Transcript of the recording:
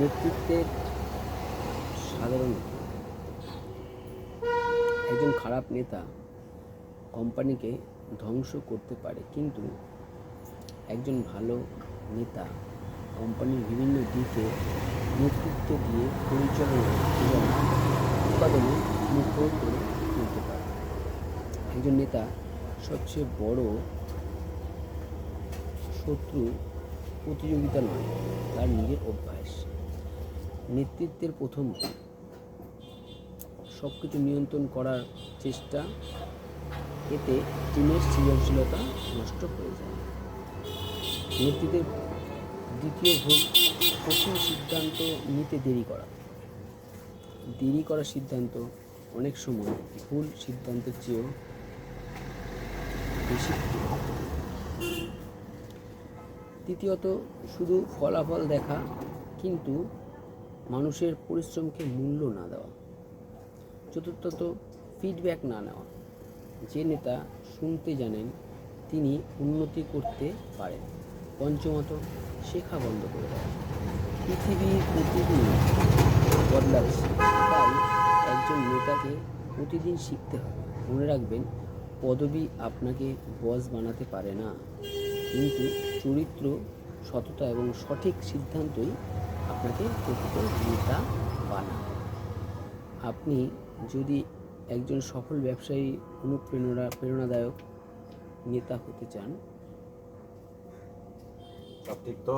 নেতৃত্বের সাধারণত একজন খারাপ নেতা কোম্পানিকে ধ্বংস করতে পারে, কিন্তু একজন ভালো নেতা কোম্পানির বিভিন্ন দিকে নেতৃত্ব দিয়ে পরিচালনা এবং উৎপাদনে মুখর করে তুলতে পারে। একজন নেতা সবচেয়ে বড় শত্রু প্রতিযোগিতা নয়, তার নিজের অভ্যাস। নেতৃত্বের প্রথম সব কিছু নিয়ন্ত্রণ করার চেষ্টা, এতে টিমের সৃজনশীলতা নষ্ট হয়ে যায়। নেতৃত্বের দ্বিতীয় ভুল, কঠিন সিদ্ধান্ত নিতে দেরি করা সিদ্ধান্ত অনেক সময় ভুল সিদ্ধান্তের চেয়েও বেশি ক্ষতিকর। তৃতীয়ত, শুধু ফলাফল দেখা কিন্তু মানুষের পরিশ্রমকে মূল্য না দেওয়া। চতুর্থত, ফিডব্যাক না নেওয়া। যে নেতা শুনতে জানেন তিনি উন্নতি করতে পারেন। পঞ্চমত, শেখা বন্ধ করে দেওয়া। পৃথিবী প্রতিদিন বদলাচ্ছে, তাই একজন নেতাকে প্রতিদিন শিখতে হবে। মনে রাখবেন, পদবি আপনাকে বস বানাতে পারে না, কিন্তু চরিত্র, সততা এবং সঠিক সিদ্ধান্তই আপনাকে প্রকৃত নেতা বানায়। আপনি যদি একজন সফল ব্যবসায়ী, প্রেরণাদায়ক নেতা হতে চান। সব ঠিক তো?